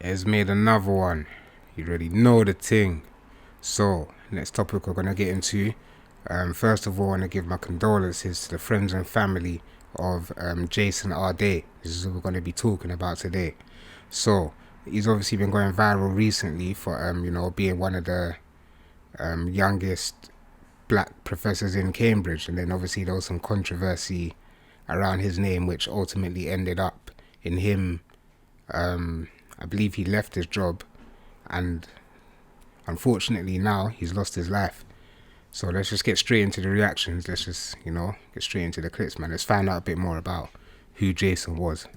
has made another one. You already know the thing. So, next topic we're going to get into. First of all, I want to give my condolences to the friends and family of Jason ARDAY. This is what we're going to be talking about today. So, he's obviously been going viral recently for, being one of the youngest black professors in Cambridge. And then obviously there was some controversy around his name, which ultimately ended up in him, I believe he left his job, and unfortunately now he's lost his life. So let's just get straight into the reactions. Let's just, get straight into the clips, man. Let's find out a bit more about who Jason was.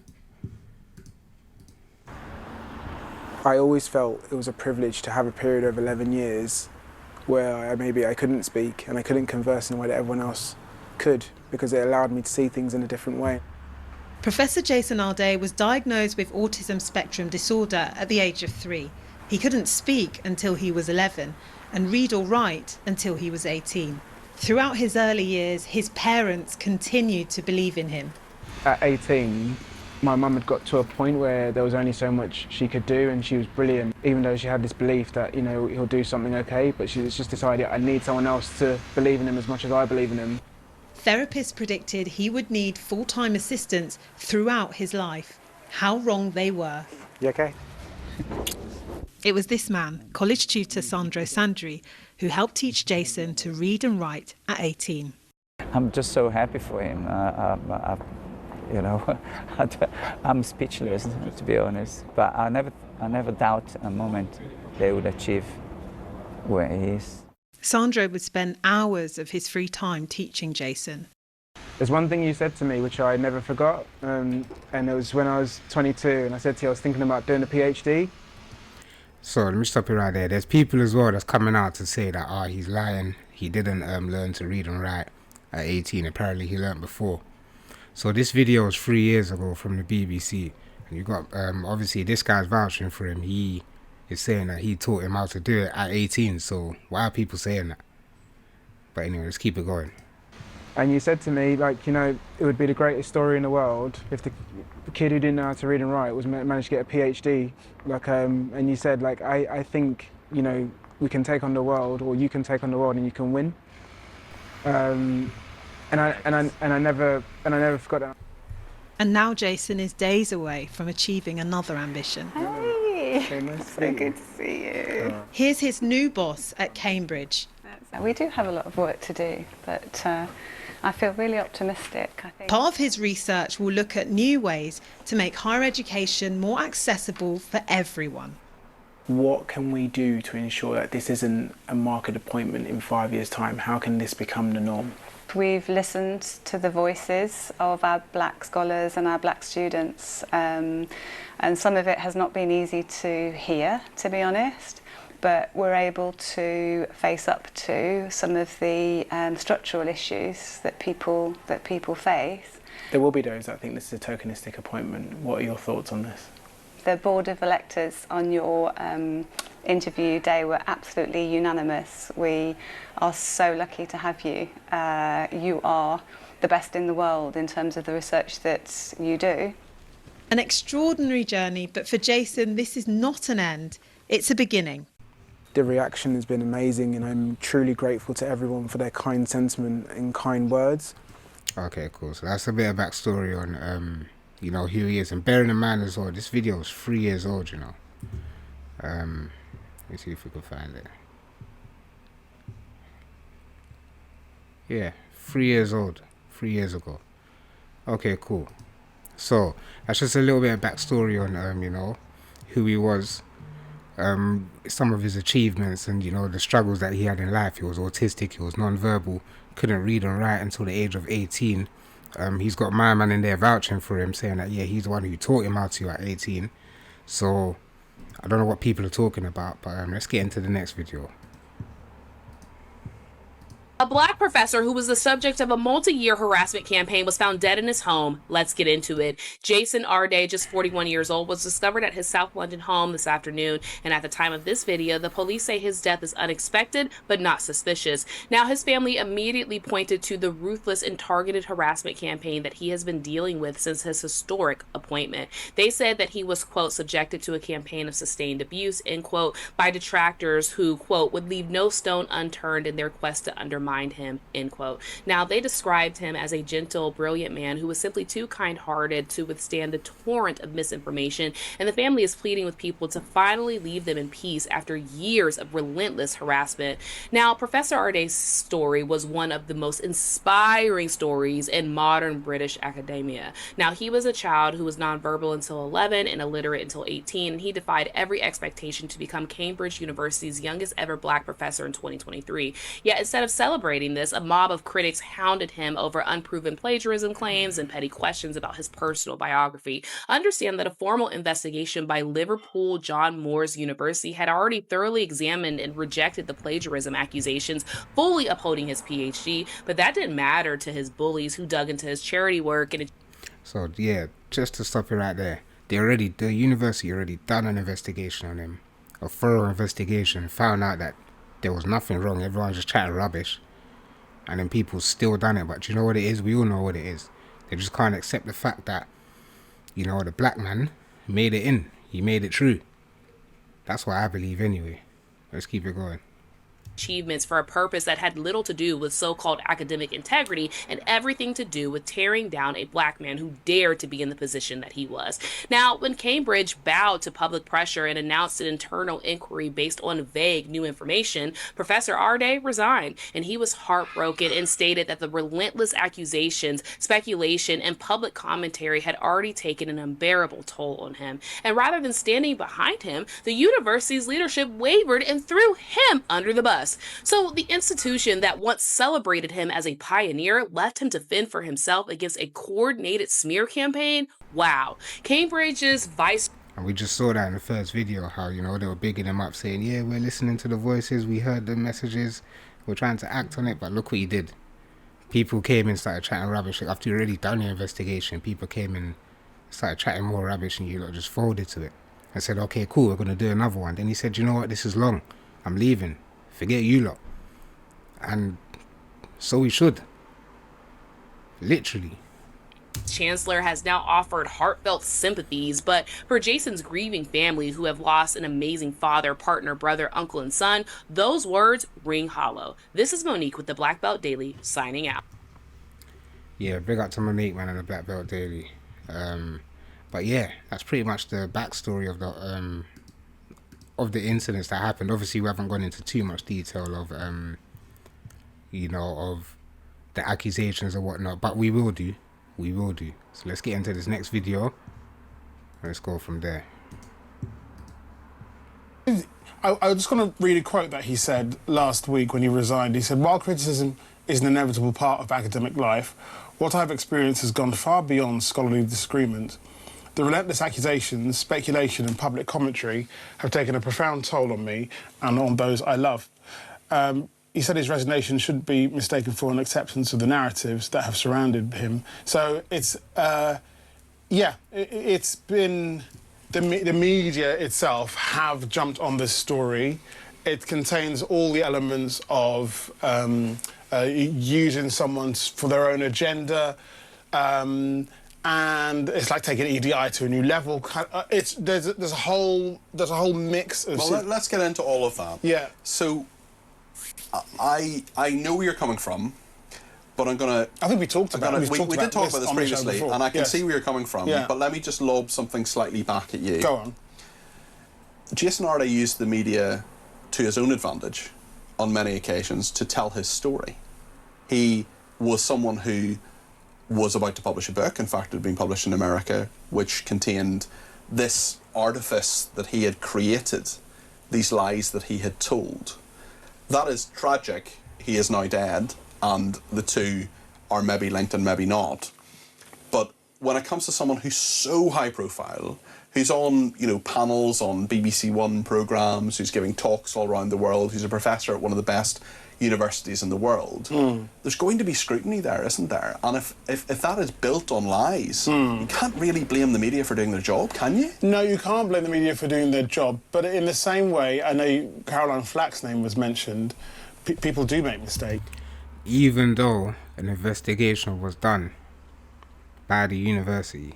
I always felt it was a privilege to have a period of 11 years where maybe I couldn't speak and I couldn't converse in a way that everyone else could, because it allowed me to see things in a different way. Professor Jason ARDAY was diagnosed with autism spectrum disorder at the age of 3. He couldn't speak until he was 11 and read or write until he was 18. Throughout his early years, his parents continued to believe in him. At 18, my mum had got to a point where there was only so much she could do, and she was brilliant, even though she had this belief that, he'll do something okay, but she was just decided, I need someone else to believe in him as much as I believe in him. Therapists predicted he would need full-time assistance throughout his life. How wrong they were. You okay? It was this man, college tutor Sandro Sandri, who helped teach Jason to read and write at 18. I'm just so happy for him. I'm speechless, to be honest. But I never doubt a moment they would achieve where he is. Sandro would spend hours of his free time teaching Jason. There's one thing you said to me which I never forgot, and it was when I was 22, and I said to you I was thinking about doing a PhD. So let me stop you right there. There's people as well that's coming out to say that he's lying. He didn't learn to read and write at 18. Apparently he learned before. So this video was 3 years ago from the BBC, and you got obviously this guy's vouching for him. He is saying that he taught him how to do it at 18. So why are people saying that? But anyway, let's keep it going. And you said to me, it would be the greatest story in the world if the kid who didn't know how to read and write managed to get a PhD. And you said, I think, we can take on the world, or you can take on the world and you can win. And I never forgot that. And now Jason is days away from achieving another ambition. Hey, Nice so good to see you. Here's his new boss at Cambridge. We do have a lot of work to do, but I feel really optimistic. I think Part of his research will look at new ways to make higher education more accessible for everyone. What can we do to ensure that this isn't a market appointment in 5 years' time? How can this become the norm? we've listened to the voices of our black scholars and our black students, and some of it has not been easy to hear, to be honest, but we're able to face up to some of the structural issues that people face. There will be those that think this is a tokenistic appointment. What are your thoughts on this? The Board of Electors on your interview day were absolutely unanimous. We are so lucky to have you. You are the best in the world in terms of the research that you do. An extraordinary journey, but for Jason, this is not an end, it's a beginning. The reaction has been amazing, and I'm truly grateful to everyone for their kind sentiment and kind words. Okay, cool. So that's a bit of backstory on, you know, who he is. And bearing in mind as well, this video is 3 years old, you know. Let's see if we can find it. Yeah, 3 years old, 3 years ago. Okay, cool. So that's just a little bit of backstory on, you know, who he was, some of his achievements, and, you know, the struggles that he had in life. He was autistic, he was non-verbal, couldn't read and write until the age of 18. He's got my man in there vouching for him, saying that, yeah, he's the one who taught him how to at 18. So I don't know what people are talking about, but let's get into the next video. A black professor who was the subject of a multi-year harassment campaign was found dead in his home. Let's get into it. Jason ARDAY, just 41 years old, was discovered at his South London home this afternoon, and at the time of this video, the police say his death is unexpected but not suspicious. Now, his family immediately pointed to the ruthless and targeted harassment campaign that he has been dealing with since his historic appointment. They said that he was, quote, subjected to a campaign of sustained abuse, end quote, by detractors who, quote, would leave no stone unturned in their quest to undermine him, end quote. Now, they described him as a gentle, brilliant man who was simply too kind-hearted to withstand the torrent of misinformation, and the family is pleading with people to finally leave them in peace after years of relentless harassment. Now, Professor ARDAY's story was one of the most inspiring stories in modern British academia. Now, he was a child who was nonverbal until 11 and illiterate until 18, and he defied every expectation to become Cambridge University's youngest ever black professor in 2023. Yet, instead of celebrating this, a mob of critics hounded him over unproven plagiarism claims and petty questions about his personal biography. Understand that a formal investigation by Liverpool John Moores University had already thoroughly examined and rejected the plagiarism accusations, fully upholding his PhD, but that didn't matter to his bullies who dug into his charity work. And So yeah, just to stop you right there, the university already done an investigation on him, a thorough investigation, found out that there was nothing wrong. Everyone's just chatting rubbish. And then people still done it. But you know what it is? We all know what it is. They just can't accept the fact that, you know, the black man made it in. He made it true. That's what I believe anyway. Let's keep it going. Achievements for a purpose that had little to do with so-called academic integrity and everything to do with tearing down a black man who dared to be in the position that he was. Now, when Cambridge bowed to public pressure and announced an internal inquiry based on vague new information, Professor ARDAY resigned, and he was heartbroken and stated that the relentless accusations, speculation, and public commentary had already taken an unbearable toll on him. And rather than standing behind him, the university's leadership wavered and threw him under the bus. So the institution that once celebrated him as a pioneer left him to fend for himself against a coordinated smear campaign? Wow. Cambridge's vice... And we just saw that in the first video, how, you know, they were bigging him up, saying, yeah, we're listening to the voices, we heard the messages, we're trying to act on it, but look what he did. People came and started chatting rubbish. After you already done your investigation, people came and started chatting more rubbish, and you lot just folded to it. And said, okay, cool, we're going to do another one. Then he said, you know what, this is long. I'm leaving. Forget you lot. And so we should. Literally. Chancellor has now offered heartfelt sympathies, but for Jason's grieving family who have lost an amazing father, partner, brother, uncle, and son, those words ring hollow. This is Monique with the Black Belt Daily, signing out. Yeah, big up to Monique, man, and the Black Belt Daily. But yeah, that's pretty much the backstory of the incidents that happened. Obviously, we haven't gone into too much detail of, you know, of the accusations and whatnot, but we will do. We will do. So let's get into this next video. Let's go from there. I just going to read a quote that he said last week when he resigned. He said, while criticism is an inevitable part of academic life, what I've experienced has gone far beyond scholarly disagreement. The relentless accusations, speculation and public commentary have taken a profound toll on me and on those I love. He said his resignation shouldn't be mistaken for an acceptance of the narratives that have surrounded him. So it's, it's been... The media itself have jumped on this story. It contains all the elements of using someone for their own agenda, and it's like taking EDI to a new level. There's a whole mix of... Well, let's get into all of that. Yeah. So I know where you're coming from, but I'm gonna... I think we talked about it. We did talk about this previously, and I can see where you're coming from, yeah. But let me just lob something slightly back at you. Go on. Jason ARDAY used the media to his own advantage on many occasions to tell his story. He was someone who was about to publish a book, in fact it had been published in America, which contained this artifice that he had created, these lies that he had told. That is tragic. He is now dead, and the two are maybe linked and maybe not. But when it comes to someone who's so high profile, who's on, you know, panels on BBC One programmes, who's giving talks all around the world, who's a professor at one of the best universities in the world, there's going to be scrutiny there, isn't there? And if that is built on lies, you can't really blame the media for doing their job, can you? No, you can't blame the media for doing their job, but in the same way, I know Caroline Flack's name was mentioned, people do make mistakes. Even though an investigation was done by the university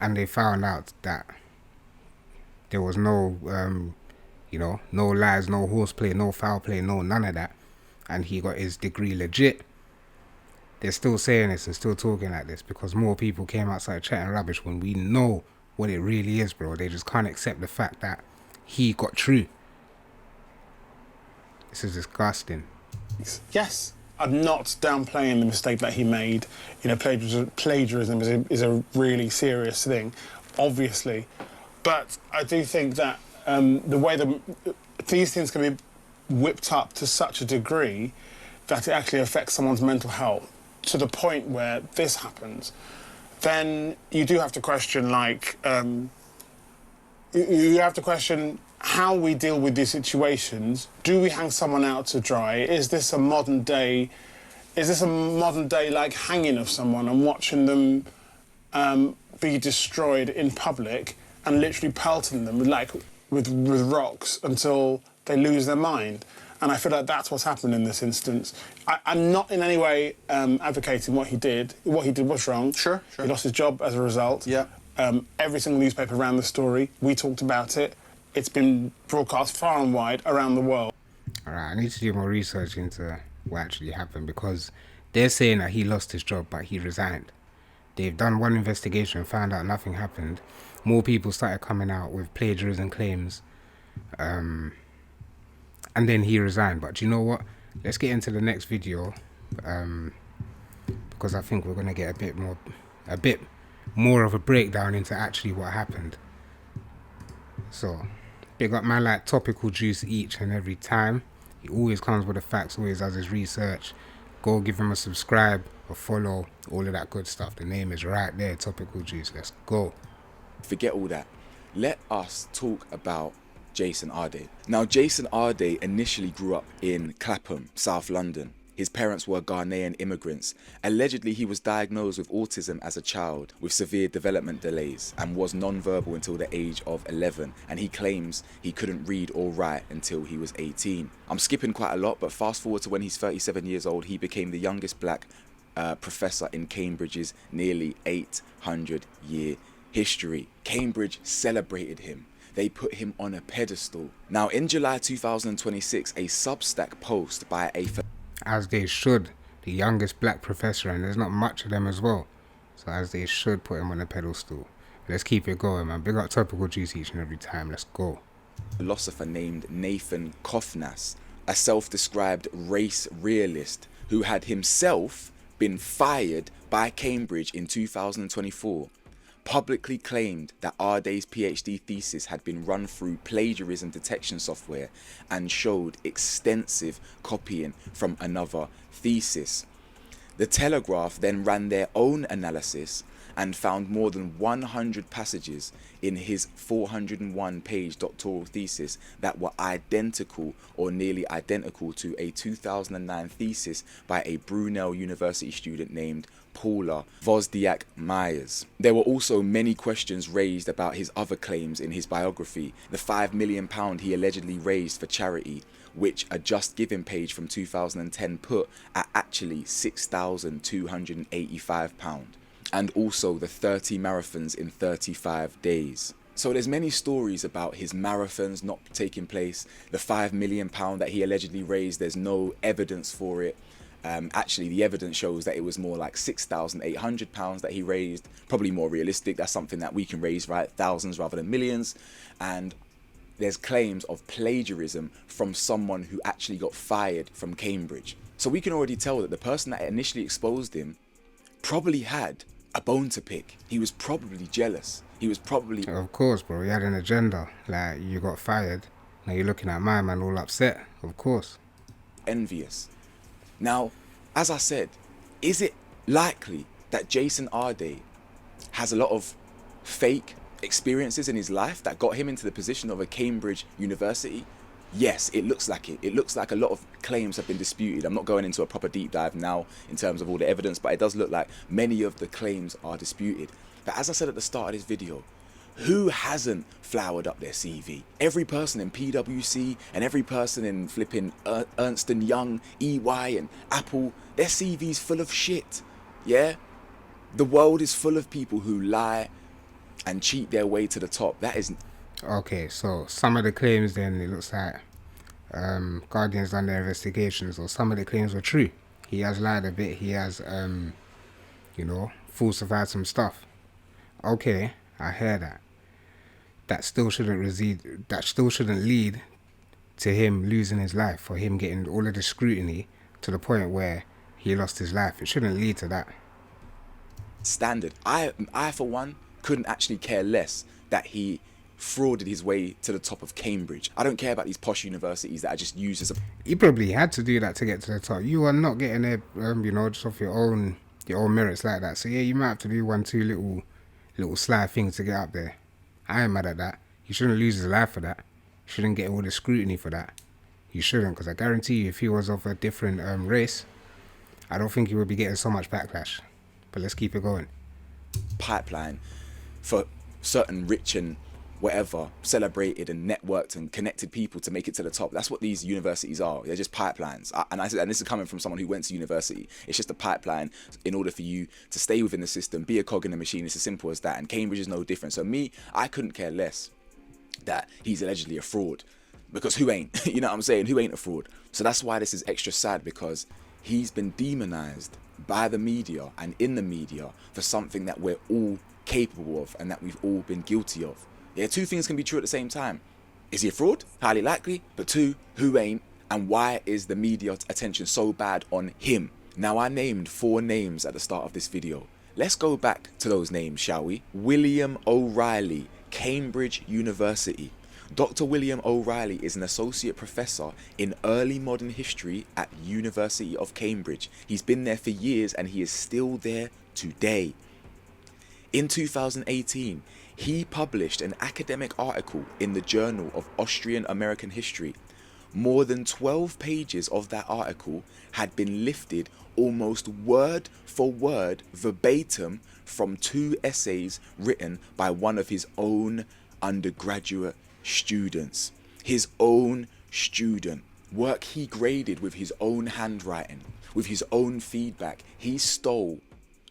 and they found out that there was no you know, no lies, no horseplay, no foul play, no none of that, and he got his degree legit, they're still saying this and still talking like this because more people came outside chatting rubbish when we know what it really is, bro. They just can't accept the fact that he got through. This is disgusting. Yes, I'm not downplaying the mistake that he made. You know, plagiarism is a really serious thing, obviously. But I do think that the way these things can be whipped up to such a degree that it actually affects someone's mental health to the point where this happens, then you do have to question, like, you have to question how we deal with these situations. Do we hang someone out to dry? Is this a modern day like hanging of someone and watching them be destroyed in public and literally pelting them with rocks until they lose their mind? And I feel like that's what's happened in this instance. I'm not in any way advocating what he did. What he did was wrong. Sure. He lost his job as a result. Yeah. Every single newspaper ran the story. We talked about it. It's been broadcast far and wide around the world. All right, I need to do more research into what actually happened because they're saying that he lost his job, but he resigned. They've done one investigation and found out nothing happened. More people started coming out with plagiarism claims. And then he resigned. But you know what? Let's get into the next video. Because I think we're going to get a bit more of a breakdown into actually what happened. So, big up man like Topical Juice each and every time. He always comes with the facts, always does his research. Go give him a subscribe, a follow, all of that good stuff. The name is right there, Topical Juice. Let's go. Forget all that. Let us talk about Jason ARDAY. Now, Jason ARDAY initially grew up in Clapham, South London. His parents were Ghanaian immigrants. Allegedly, he was diagnosed with autism as a child with severe development delays and was non-verbal until the age of 11. And he claims he couldn't read or write until he was 18. I'm skipping quite a lot, but fast forward to when he's 37 years old, he became the youngest black professor in Cambridge's nearly 800-year history. Cambridge celebrated him. They put him on a pedestal. Now, in July 2026, a Substack post by as they should, the youngest black professor, and there's not much of them as well. So as they should put him on a pedestal. Let's keep it going, man. Big up Topical Juice each and every time. Let's go. philosopher named Nathan Kofnas, a self-described race realist who had himself been fired by Cambridge in 2024. Publicly claimed that ARDAY's PhD thesis had been run through plagiarism detection software and showed extensive copying from another thesis. The Telegraph then ran their own analysis and found more than 100 passages in his 401-page doctoral thesis that were identical or nearly identical to a 2009 thesis by a Brunel University student named Paula Wozniak-Myers. There were also many questions raised about his other claims in his biography, the £5 million he allegedly raised for charity, which a Just Giving page from 2010 put at actually £6,285, and also the 30 marathons in 35 days. So there's many stories about his marathons not taking place, the £5 million that he allegedly raised, there's no evidence for it. Actually, the evidence shows that it was more like £6,800 that he raised, probably more realistic. That's something that we can raise, right? Thousands rather than millions. And there's claims of plagiarism from someone who actually got fired from Cambridge. So we can already tell that the person that initially exposed him probably had a bone to pick. He was probably jealous. He was probably... Of course, bro. He had an agenda. Like, you got fired. Now you're looking at my man all upset. Of course. envious. Now, as I said, is it likely that Jason ARDAY has a lot of fake experiences in his life that got him into the position of a Cambridge University? Yes, it looks like it. It looks like a lot of claims have been disputed. I'm not going into a proper deep dive now in terms of all the evidence, but it does look like many of the claims are disputed. But as I said at the start of this video, who hasn't flowered up their CV? Every person in PwC and every person in flipping Ernst & Young, EY and Apple, their CV's full of shit. Yeah? The world is full of people who lie and cheat their way to the top. That is... Okay, so some of the claims then, it looks like Guardian's done their investigations, or some of the claims were true. He has lied a bit, he has, you know, falsified some stuff. Okay, I hear that. That still shouldn't lead to him losing his life, or him getting all of the scrutiny to the point where he lost his life. It shouldn't lead to that. Standard. I for one, couldn't actually care less that he frauded his way to the top of Cambridge. I don't care about these posh universities that are just used as a... He probably had to do that to get to the top. You are not getting there, you know, just off your own merits like that. So yeah, you might have to do 1-2 little sly things to get up there. I ain't mad at that. He shouldn't lose his life for that. He shouldn't get all the scrutiny for that. He shouldn't, because I guarantee you, if he was of a different race, I don't think he would be getting so much backlash. But let's keep it going. Pipeline for certain rich and whatever celebrated and networked and connected people to make it to the top. That's what these universities are. They're just pipelines. And this is coming from someone who went to university. It's just a pipeline in order for you to stay within the system, be a cog in the machine. It's as simple as that. And Cambridge is no different. So I couldn't care less that he's allegedly a fraud, because who ain't? You know what I'm saying? Who ain't a fraud? So that's why this is extra sad, because he's been demonized by the media and in the media for something that we're all capable of and that we've all been guilty of. Yeah, two things can be true at the same time. Is he a fraud? Highly likely. But two, who ain't? And why is the media attention so bad on him? Now, I named 4 names at the start of this video. Let's go back to those names, shall we? William O'Reilly, Cambridge University. Dr. William O'Reilly is an associate professor in early modern history at University of Cambridge. He's been there for years and he is still there today. In 2018, he published an academic article in the Journal of Austrian American History. More than 12 pages of that article had been lifted almost word for word verbatim from 2 essays written by one of his own undergraduate students. His own student. Work he graded with his own handwriting, with his own feedback. He stole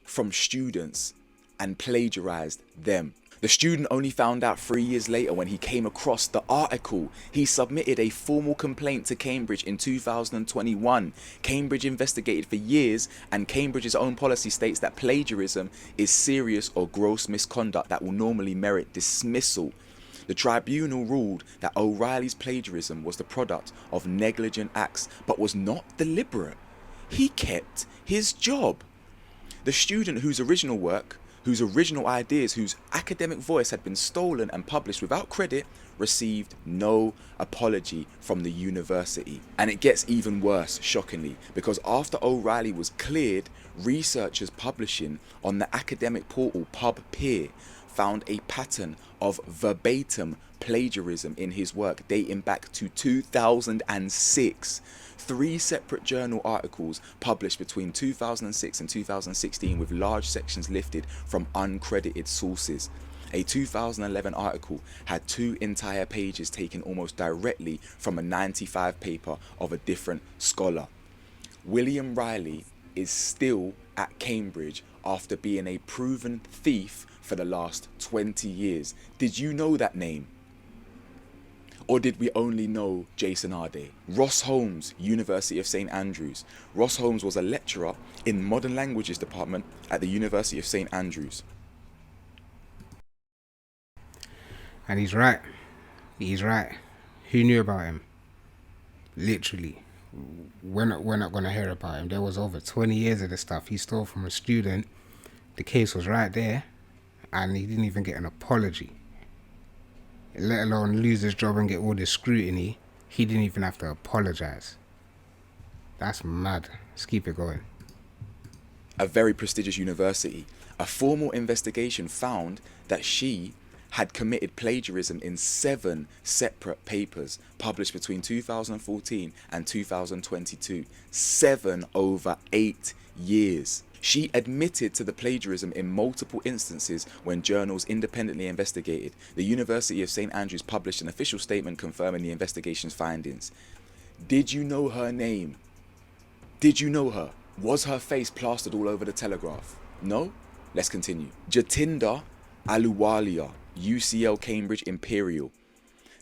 from students and plagiarized them. The student only found out 3 years later when he came across the article. He submitted a formal complaint to Cambridge in 2021. Cambridge investigated for years, and Cambridge's own policy states that plagiarism is serious or gross misconduct that will normally merit dismissal. The tribunal ruled that O'Reilly's plagiarism was the product of negligent acts, but was not deliberate. He kept his job. The student whose original work, whose original ideas, whose academic voice had been stolen and published without credit, received no apology from the university. And it gets even worse, shockingly, because after O'Reilly was cleared, researchers publishing on the academic portal PubPeer found a pattern of verbatim plagiarism in his work dating back to 2006. 3 separate journal articles published between 2006 and 2016 with large sections lifted from uncredited sources. A 2011 article had 2 entire pages taken almost directly from a 95 paper of a different scholar. William Riley is still at Cambridge after being a proven thief for the last 20 years. Did you know that name? Or did we only know Jason ARDAY? Ross Holmes, University of St Andrews. Ross Holmes was a lecturer in Modern Languages Department at the University of St Andrews. And he's right. He's right. Who knew about him? Literally. We're not going to hear about him. There was over 20 years of this stuff he stole from a student. The case was right there. And he didn't even get an apology. Let alone lose his job and get all this scrutiny. He didn't even have to apologize. That's mad. Let's keep it going. A very prestigious university. A formal investigation found that she had committed plagiarism in 7 separate papers published between 2014 and 2022. 7 over 8 years. She admitted to the plagiarism in multiple instances when journals independently investigated. The University of St. Andrews published an official statement confirming the investigation's findings. Did you know her name? Did you know her? Was her face plastered all over the Telegraph? No? Let's continue. Jatinder Ahluwalia, UCL Cambridge Imperial.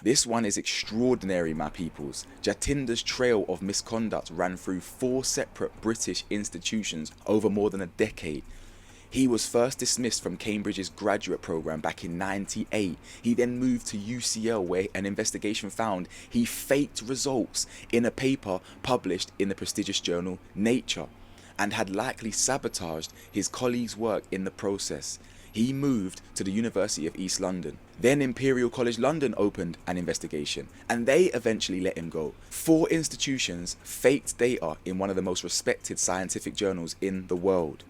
This one is extraordinary, my peoples. Jatinder's trail of misconduct ran through 4 separate British institutions over more than a decade. He was first dismissed from Cambridge's graduate programme back in '98. He then moved to UCL, where an investigation found he faked results in a paper published in the prestigious journal Nature, and had likely sabotaged his colleagues' work in the process. He moved to the University of East London. Then Imperial College London opened an investigation, and they eventually let him go. 4 institutions faked data in one of the most respected scientific journals in the world.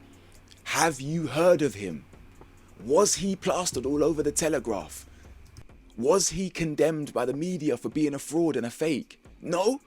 Have you heard of him? Was he plastered all over the Telegraph? Was he condemned by the media for being a fraud and a fake? No?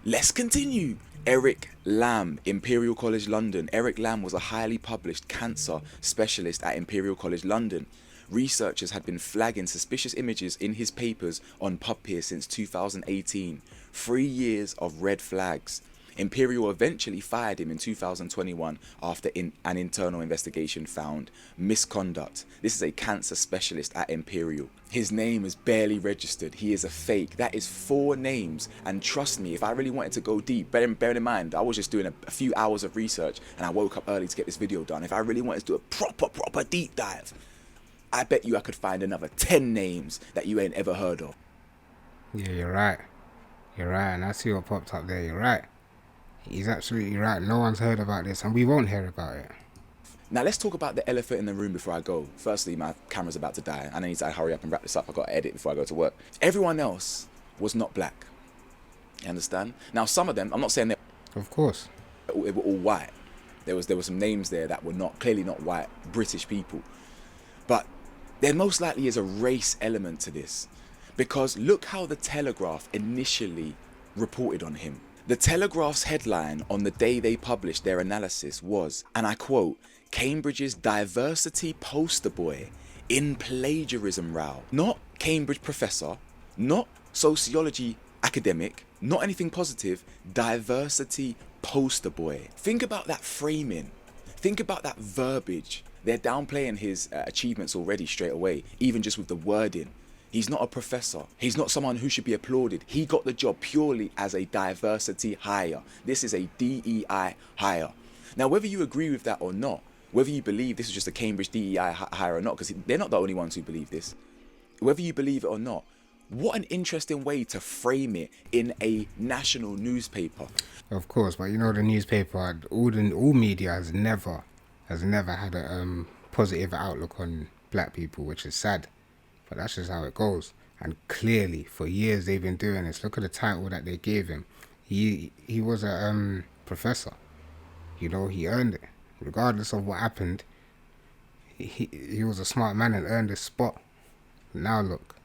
Let's continue. Eric Lamb, Imperial College London. Eric Lamb was a highly published cancer specialist at Imperial College London. Researchers had been flagging suspicious images in his papers on PubPeer since 2018. 3 years of red flags. Imperial eventually fired him in 2021 after an internal investigation found misconduct. This is a cancer specialist at Imperial. His name is barely registered. He is a fake. That is 4 names. And trust me, if I really wanted to go deep, bear in mind, I was just doing a few hours of research and I woke up early to get this video done. If I really wanted to do a proper deep dive, I bet you I could find another 10 names that you ain't ever heard of. Yeah, you're right. You're right, and I see what popped up there. You're right. He's absolutely right. No one's heard about this, and we won't hear about it. Now let's talk about the elephant in the room before I go. Firstly, my camera's about to die, and I need to hurry up and wrap this up. I've got to edit before I go to work. Everyone else was not black. You understand? Now some of them, I'm not saying of course, they were all white. There were some names there that were clearly not white British people, but there most likely is a race element to this, because look how the Telegraph initially reported on him. The Telegraph's headline on the day they published their analysis was, and I quote, "Cambridge's diversity poster boy in plagiarism row." Not Cambridge professor, not sociology academic, not anything positive, diversity poster boy. Think about that framing. Think about that verbiage. They're downplaying his achievements already straight away, even just with the wording. He's not a professor. He's not someone who should be applauded. He got the job purely as a diversity hire. This is a DEI hire. Now, whether you agree with that or not, whether you believe this is just a Cambridge DEI hire or not, because they're not the only ones who believe this, whether you believe it or not, what an interesting way to frame it in a national newspaper. Of course, but you know the newspaper, all media has never had a positive outlook on black people, which is sad. But that's just how it goes. And clearly, for years they've been doing this. Look at the title that they gave him. He was a professor. You know, he earned it. Regardless of what happened, he was a smart man and earned his spot. Now look.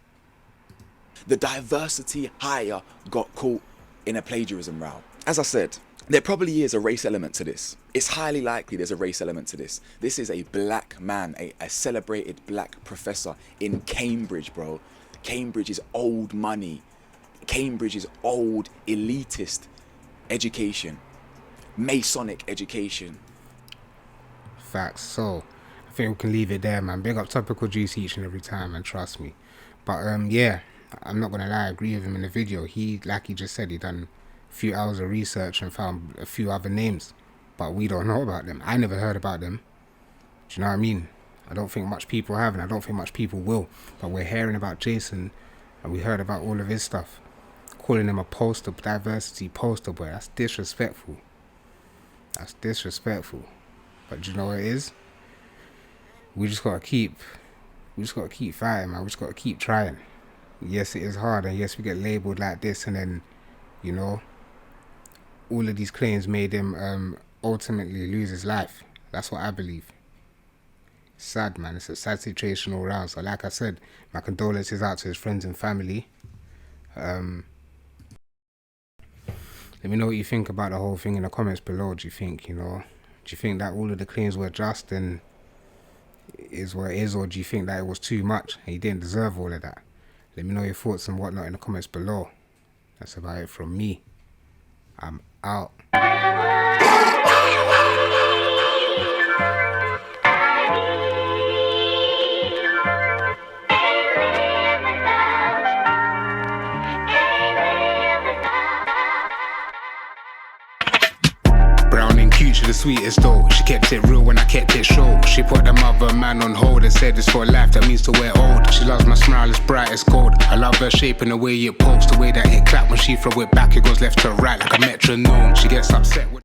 The diversity hire got caught in a plagiarism row. As I said, there probably is a race element to this. It's highly likely there's a race element to this. This is a black man, a celebrated black professor in Cambridge, bro. Cambridge is old money. Cambridge is old elitist education. Masonic education. Facts. So, I think we can leave it there, man. Big up Topical Juice each and every time, and trust me. But, yeah, I'm not going to lie, I agree with him in the video. Like he just said, he done a few hours of research and found a few other names, but we don't know about them. I never heard about them. Do you know what I mean? I don't think much people have, and I don't think much people will. But we're hearing about Jason, and we heard about all of his stuff. Calling him a diversity poster boy. That's disrespectful. That's disrespectful. But do you know what it is? We just gotta keep fighting, man. We just gotta keep trying. Yes, it is hard, and yes, we get labelled like this, and then, you know, all of these claims made him ultimately lose his life. That's what I believe. sad, man. It's a sad situation all around. So like I said, my condolences out to his friends and family. Let me know what you think about the whole thing in the comments below. Do you think, do you think that all of the claims were just and is what it is, or do you think that it was too much and he didn't deserve all of that? Let me know your thoughts and whatnot in the comments below. That's about it from me. I'm out. Brownin cute, the sweetest though. She kept it real when I kept it show. She put the mother man on hold and said it's for life, that means to wear old. She loves my smile, it's bright as gold. I love her shape and the way it pokes, the way that it clap when she throw it back, it goes left to right like a metronome. She gets upset with